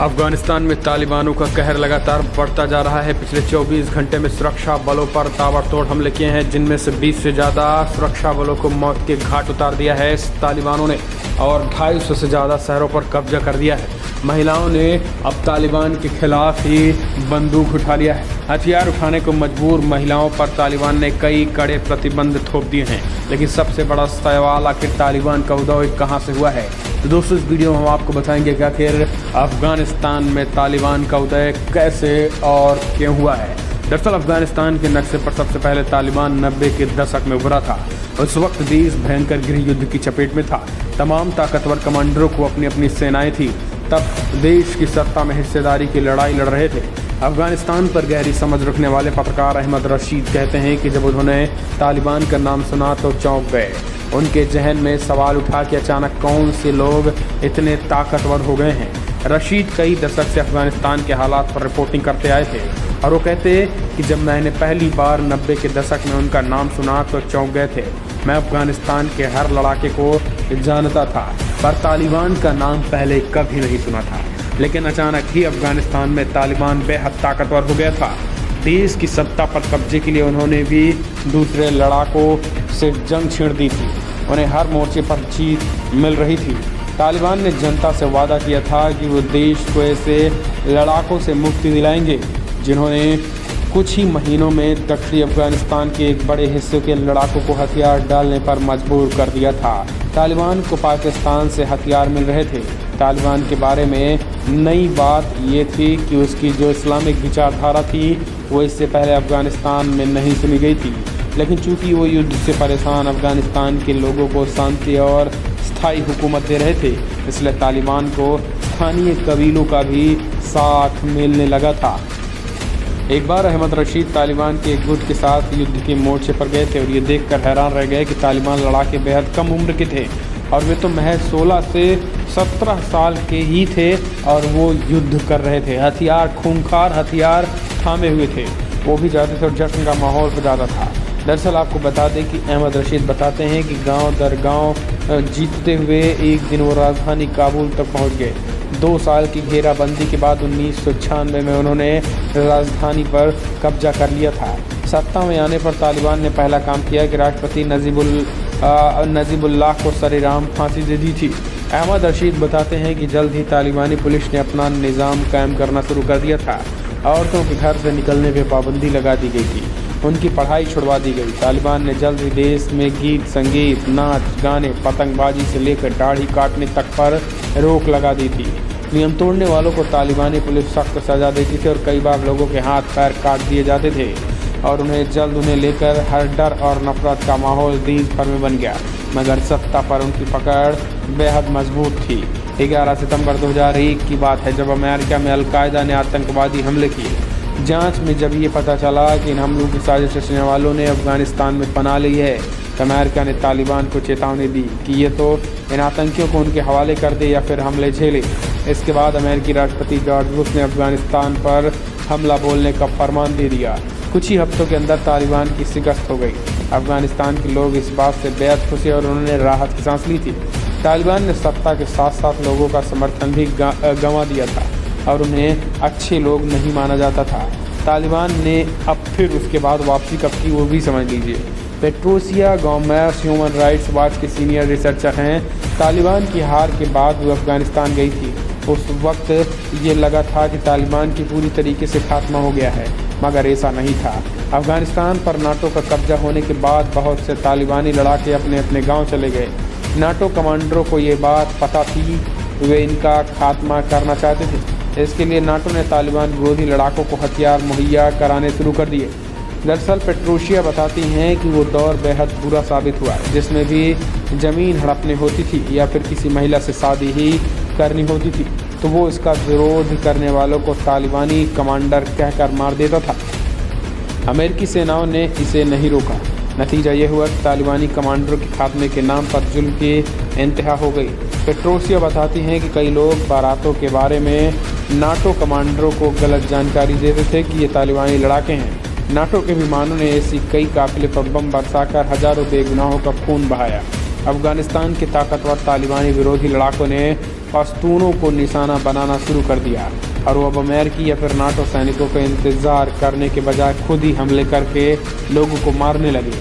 अफगानिस्तान में तालिबानों का कहर लगातार बढ़ता जा रहा है। पिछले 24 घंटे में सुरक्षा बलों पर ताबड़तोड़ हमले किए हैं, जिनमें से 20 से ज़्यादा सुरक्षा बलों को मौत के घाट उतार दिया है तालिबानों ने और 250 से ज़्यादा शहरों पर कब्जा कर दिया है। महिलाओं ने अब तालिबान के खिलाफ ही बंदूक उठा लिया है। हथियार उठाने को मजबूर महिलाओं पर तालिबान ने कई कड़े प्रतिबंध थोप दिए हैं। लेकिन सबसे बड़ा सवाल, आखिर तालिबान का उदय कहां से हुआ है? तो दोस्तों, इस वीडियो में हम आपको बताएंगे कि आखिर अफगानिस्तान में तालिबान का उदय कैसे और क्यों हुआ है। दरअसल अफगानिस्तान के नक्शे पर सबसे पहले तालिबान 90 के दशक में उभरा था। उस वक्त देश भयंकर गृह युद्ध की चपेट में था। तमाम ताकतवर कमांडरों को अपनी अपनी सेनाएं थी। तब देश की सत्ता में हिस्सेदारी की लड़ाई लड़ रहे थे। अफगानिस्तान पर गहरी समझ रखने वाले पत्रकार अहमद रशीद कहते हैं कि जब उन्होंने तालिबान का नाम सुना तो चौंक गए। उनके जहन में सवाल उठा कि अचानक कौन से लोग इतने ताकतवर हो गए हैं। रशीद कई दशक से अफगानिस्तान के हालात पर रिपोर्टिंग करते आए थे और वो कहते कि जब मैंने पहली बार 90 के दशक में उनका नाम सुना तो चौंक गए थे। मैं अफगानिस्तान के हर लड़ाके को जानता था, पर तालिबान का नाम पहले कभी नहीं सुना था। लेकिन अचानक ही अफगानिस्तान में तालिबान बेहद ताकतवर हो गया था। देश की सत्ता पर कब्जे के लिए उन्होंने भी दूसरे लड़ाकों से जंग छेड़ दी थी। उन्हें हर मोर्चे पर जीत मिल रही थी। तालिबान ने जनता से वादा किया था कि वो देश को ऐसे लड़ाकों से मुक्ति दिलाएंगे जिन्होंने कुछ ही महीनों में दक्षिणी अफगानिस्तान के एक बड़े हिस्से के लड़ाकों को हथियार डालने पर मजबूर कर दिया था। तालिबान को पाकिस्तान से हथियार मिल रहे थे। तालिबान के बारे में नई बात ये थी कि उसकी जो इस्लामिक विचारधारा थी वो इससे पहले अफगानिस्तान में नहीं सुनी गई थी। लेकिन चूंकि वो युद्ध से परेशान अफगानिस्तान के लोगों को शांति और स्थायी हुकूमत दे रहे थे, इसलिए तालिबान को स्थानीय कबीलों का भी साथ मिलने लगा था। एक बार अहमद रशीद तालिबान के एक गुट के साथ युद्ध के मोर्चे पर गए थे और ये देखकर हैरान रह गए कि तालिबान लड़ाके बेहद कम उम्र के थे और वे तो महज 16 से 17 साल के ही थे और वो युद्ध कर रहे थे। हथियार, खूंखार हथियार थामे हुए थे। वो भी जाते थे और जश्न का माहौल हो जाता था। दरअसल आपको बता दें कि अहमद रशीद बताते हैं कि गांव दर गांव जीतते हुए एक दिन वो राजधानी काबुल तक पहुंच गए। 2 साल की घेराबंदी के बाद 1996 में उन्होंने राजधानी पर कब्जा कर लिया था। सत्ता में आने पर तालिबान ने पहला काम किया कि राष्ट्रपति नजीबुल्लाह को सरेआम फांसी दे दी थी। अहमद रशीद बताते हैं कि जल्द ही तालिबानी पुलिस ने अपना निज़ाम कायम करना शुरू कर दिया था। औरतों के घर से निकलने पर पाबंदी लगा दी गई थी। उनकी पढ़ाई छुड़वा दी गई। तालिबान ने जल्द ही देश में गीत संगीत, नाच गाने, पतंगबाजी से लेकर दाढ़ी काटने तक पर रोक लगा दी थी। नियम तोड़ने वालों को तालिबानी पुलिस सख्त सजा देती थी और कई बार लोगों के हाथ पैर काट दिए जाते थे और उन्हें लेकर हर डर और नफरत का माहौल देश भर में बन गया। मगर सत्ता पर उनकी पकड़ बेहद मजबूत थी। 11 सितंबर 2001 की बात है, जब अमेरिका में अलकायदा ने आतंकवादी हमले किए। जांच में जब ये पता चला कि इन हमलों की साजिश रचने वालों ने अफगानिस्तान में पनाह ली है, तो अमेरिका ने तालिबान को चेतावनी दी कि ये तो इन आतंकियों को उनके हवाले कर दे या फिर हमले झेले। इसके बाद अमेरिकी राष्ट्रपति जॉर्ज बुश ने अफगानिस्तान पर हमला बोलने का फरमान दे दिया। कुछ ही हफ्तों के अंदर तालिबान की शिकस्त हो गई। अफगानिस्तान के लोग इस बात से बेहद खुश और उन्होंने राहत की सांस ली थी। तालिबान ने सत्ता के साथ साथ लोगों का समर्थन भी गंवा दिया था और उन्हें अच्छे लोग नहीं माना जाता था। तालिबान ने अब फिर उसके बाद वापसी कब की वो भी समझ लीजिए। पेट्रोसिया गोमेज ह्यूमन राइट्स वॉच के सीनियर रिसर्चर हैं। तालिबान की हार के बाद वो अफगानिस्तान गई थी। उस वक्त ये लगा था कि तालिबान की पूरी तरीके से खात्मा हो गया है, मगर ऐसा नहीं था। अफगानिस्तान पर नाटो का कब्जा होने के बाद बहुत से तालिबानी लड़ाके अपने अपने गाँव चले गए। नाटो कमांडरों को ये बात पता थी, वे इनका खात्मा करना चाहते थे। इसके लिए नाटो ने तालिबान विरोधी लड़ाकों को हथियार मुहैया कराने शुरू कर दिए। दरअसल पेट्रोसिया बताती हैं कि वो दौर बेहद बुरा साबित हुआ, जिसमें भी ज़मीन हड़पनी होती थी या फिर किसी महिला से शादी ही करनी होती थी तो वो इसका विरोध करने वालों को तालिबानी कमांडर कहकर मार देता था। अमेरिकी सेनाओं ने इसे नहीं रोका। नतीजा ये हुआ कि तालिबानी कमांडरों के खात्मे के नाम पर जुल्म की इंतहा हो गई। पेट्रोसिया बताती हैं कि कई लोग बारातों के बारे में नाटो कमांडरों को गलत जानकारी देते थे कि ये तालिबानी लड़ाके हैं। नाटो के विमानों ने ऐसी कई काफिले पर बम बरसाकर हजारों बेगुनाहों का खून बहाया। अफगानिस्तान के ताकतवर तालिबानी विरोधी लड़ाकों ने पश्तूनों को निशाना बनाना शुरू कर दिया और वो अब अमेरिकी या फिर नाटो सैनिकों का इंतज़ार करने के बजाय खुद ही हमले करके लोगों को मारने लगे।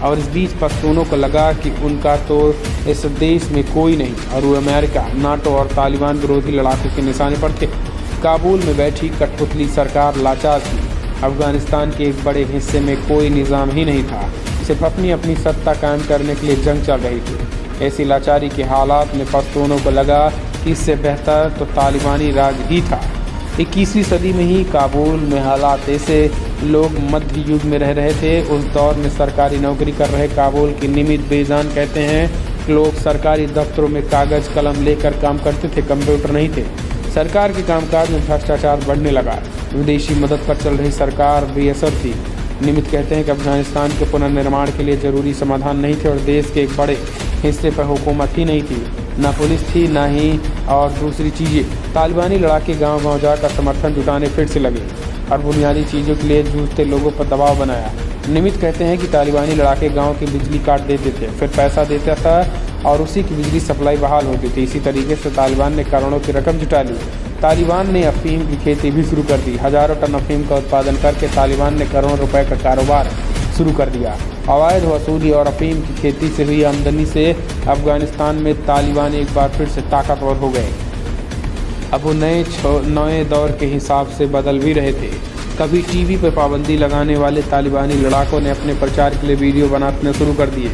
और इस बीच पश्तूनों को लगा कि उनका तो इस देश में कोई नहीं और वो अमेरिका, नाटो और तालिबान विरोधी लड़ाकों के निशाने पर थे। काबुल में बैठी कठपुतली सरकार लाचार थी। अफगानिस्तान के एक बड़े हिस्से में कोई निज़ाम ही नहीं था, सिर्फ अपनी अपनी सत्ता कायम करने के लिए जंग चल रही थी। ऐसी लाचारी के हालात में पश्तूनों को लगा कि इससे बेहतर तो तालिबानी राज ही था। 21वीं सदी में ही काबुल में हालात ऐसे, लोग मध्य युग में रह रहे थे। उस दौर में सरकारी नौकरी कर रहे काबुल के निमित बेजान कहते हैं कि लोग सरकारी दफ्तरों में कागज़ कलम लेकर काम करते थे, कंप्यूटर नहीं थे। सरकार के कामकाज में भ्रष्टाचार बढ़ने लगा। विदेशी मदद पर चल रही सरकार बेअसर थी। निमित कहते हैं कि अफगानिस्तान के पुनर्निर्माण के लिए ज़रूरी समाधान नहीं थे और देश के एक बड़े हिस्से पर हुकूमत ही नहीं थी, ना पुलिस थी, ना ही और दूसरी चीज़ें। तालिबानी लड़ाके गांव-गांव जाकर समर्थन जुटाने फिर से लगे और बुनियादी चीज़ों के लिए जूझते लोगों पर दबाव बनाया। निमित कहते हैं कि तालिबानी लड़ाके गांव की बिजली काट देते थे, फिर पैसा देता था और उसी की बिजली सप्लाई बहाल होती थी। इसी तरीके से तालिबान ने करोड़ों की रकम जुटा ली। तालिबान ने अफीम की खेती भी शुरू कर दी। हज़ारों टन अफीम का उत्पादन करके तालिबान ने करोड़ों रुपए का कारोबार शुरू कर दिया। अवैध वसूली और अफीम की खेती से हुई आमदनी से अफगानिस्तान में तालिबान एक बार फिर से ताकतवर हो गए। अब वो नए दौर के हिसाब से बदल भी रहे थे। कभी टीवी पर पाबंदी लगाने वाले तालिबानी लड़ाकों ने अपने प्रचार के लिए वीडियो बनाने शुरू कर दिए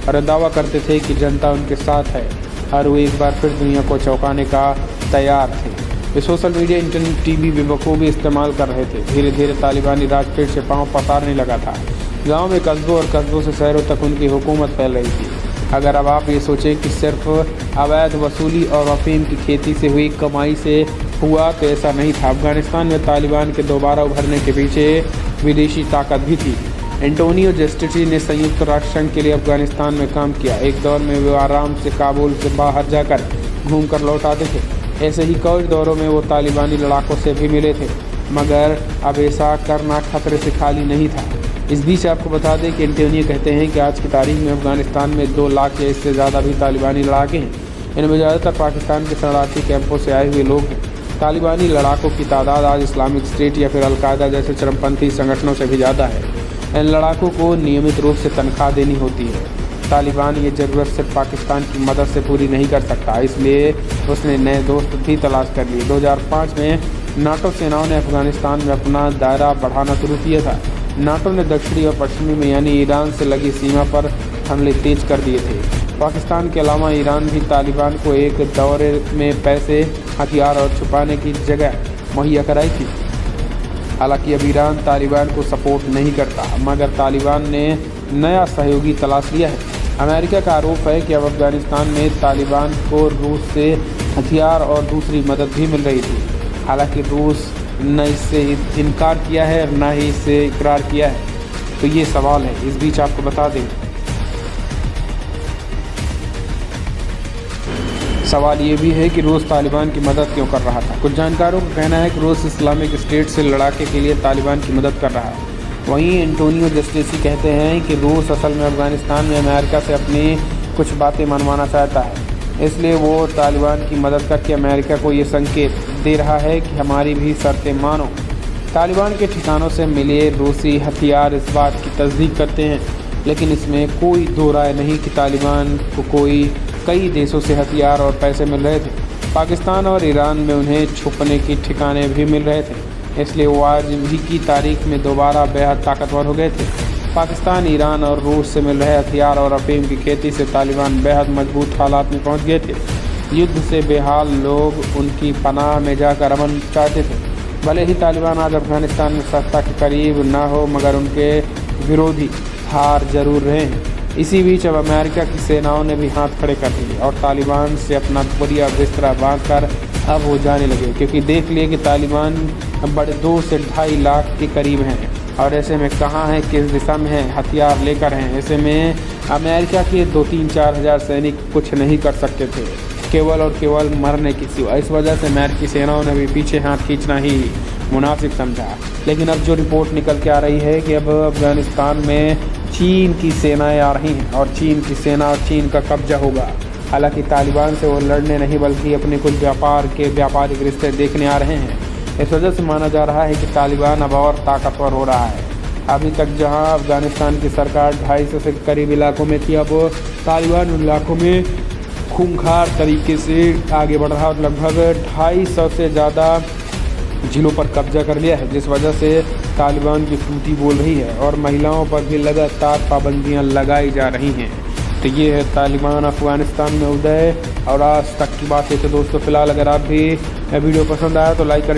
और दावा करते थे कि जनता उनके साथ है और वो एक बार फिर दुनिया को चौंकाने का तैयार थे। वे सोशल मीडिया, इंटरनेट, टीवी बेवकूफ़ी इस्तेमाल कर रहे थे। धीरे धीरे तालिबानी राज फिर से पांव पसारने लगा था। गांव में कस्बों और कस्बों से शहरों तक उनकी हुकूमत फैल रही थी। अगर अब आप ये सोचें कि सिर्फ अवैध वसूली और अफीम की खेती से हुई कमाई से हुआ, तो ऐसा नहीं था। अफगानिस्तान में तालिबान के दोबारा उभरने के पीछे विदेशी ताकत भी थी। एंटोनियो जेस्टिटी ने संयुक्त राष्ट्र संघ के लिए अफगानिस्तान में काम किया। एक दौर में वे आराम से काबुल से बाहर जाकर घूम कर लौट आते थे। ऐसे ही कुछ दौरों में वो तालिबानी लड़ाकों से भी मिले थे, मगर अब ऐसा करना खतरे से खाली नहीं था। इस बीच आपको बता दें कि एंटोनियो कहते हैं कि आज की तारीख में अफगानिस्तान में 2 लाख या इससे ज़्यादा भी तालिबानी लड़ाके हैं। इनमें ज़्यादातर पाकिस्तान के शरणार्थी कैंपों से आए हुए लोग हैं। तालिबानी लड़ाकों की तादाद आज इस्लामिक स्टेट या फिर अलकायदा जैसे चरमपंथी संगठनों से भी ज़्यादा है। इन लड़ाकों को नियमित रूप से तनख्वाह देनी होती है। तालिबान ये ज़रूरत सिर्फ पाकिस्तान की मदद से पूरी नहीं कर सकता, इसलिए उसने नए दोस्त भी तलाश कर लिए। 2005 में नाटो सेनाओं ने अफगानिस्तान में अपना दायरा बढ़ाना शुरू किया था। नाटो ने दक्षिणी और पश्चिमी में यानी ईरान से लगी सीमा पर हमले तेज कर दिए थे। पाकिस्तान के अलावा ईरान भी तालिबान को एक दौरे में पैसे, हथियार और छुपाने की जगह मुहैया कराई थी। हालांकि अब ईरान तालिबान को सपोर्ट नहीं करता, मगर तालिबान ने नया सहयोगी तलाश लिया है। अमेरिका का आरोप है कि अब अफगानिस्तान में तालिबान को रूस से हथियार और दूसरी मदद भी मिल रही थी। हालांकि रूस न इससे इनकार किया है और न ही इससे इकरार किया है, तो ये सवाल है। इस बीच आपको बता दें, सवाल ये भी है कि रूस तालिबान की मदद क्यों कर रहा था। कुछ जानकारों का कहना है कि रूस इस्लामिक स्टेट से लड़ाके के लिए तालिबान की मदद कर रहा है। वहीं एंटोनियो जेस्टिटी कहते हैं कि रूस असल में अफगानिस्तान में अमेरिका से अपनी कुछ बातें मनवाना चाहता है, इसलिए वो तालिबान की मदद करके अमेरिका को ये संकेत दे रहा है कि हमारी भी शर्तें मानो। तालिबान के ठिकानों से मिले रूसी हथियार इस बात की तस्दीक करते हैं, लेकिन इसमें कोई दो राय नहीं कि तालिबान को कई देशों से हथियार और पैसे मिल रहे थे। पाकिस्तान और ईरान में उन्हें छुपने के ठिकाने भी मिल रहे थे, इसलिए वो आज भी की तारीख में दोबारा बेहद ताकतवर हो गए थे। पाकिस्तान, ईरान और रूस से मिल रहे हथियार और अफीम की खेती से तालिबान बेहद मजबूत हालात में पहुंच गए थे। युद्ध से बेहाल लोग उनकी पनाह में जाकर अमन चाहते थे। भले ही तालिबान आज अफगानिस्तान में सत्ता के करीब ना हो, मगर उनके विरोधी हार जरूर रहे हैं। इसी बीच अब अमेरिका की सेनाओं ने भी हाथ खड़े कर दिए और तालिबान से अपना बढ़िया बिस्तरा बांधकर अब वो जाने लगे, क्योंकि देख लिए कि तालिबान बड़े 2 से 2.5 लाख के करीब हैं और ऐसे में कहाँ हैं, किस दिशा में हैं, हथियार लेकर हैं। ऐसे में अमेरिका के 2-3-4 हज़ार सैनिक कुछ नहीं कर सकते थे, केवल और केवल मरने की सिवा। इस वजह से अमेरिकी सेनाओं ने भी पीछे हाथ खींचना ही मुनासिब समझा। लेकिन अब जो रिपोर्ट निकल के आ रही है कि अब अफगानिस्तान में चीन की सेनाएं आ रही हैं और चीन की सेना और चीन का कब्जा होगा। हालांकि तालिबान से वो लड़ने नहीं बल्कि अपने कुछ व्यापारिक रिश्ते देखने आ रहे हैं। इस वजह से माना जा रहा है कि तालिबान अब और ताकतवर हो रहा है। अभी तक जहां अफ़गानिस्तान की सरकार 250 से करीब इलाकों में थी, अब तालिबान उन इलाकों में खूंखार तरीके से आगे बढ़ रहा है और लगभग 250 से ज़्यादा जिलों पर कब्जा कर लिया है, जिस वजह से तालिबान की टूटी बोल रही है और महिलाओं पर भी लगातार पाबंदियां लगाई जा रही हैं। तो ये है तालिबान अफ़गानिस्तान में उदय और आज तक की बात है। तो दोस्तों फिलहाल अगर आप भी वीडियो पसंद आया तो लाइक करें।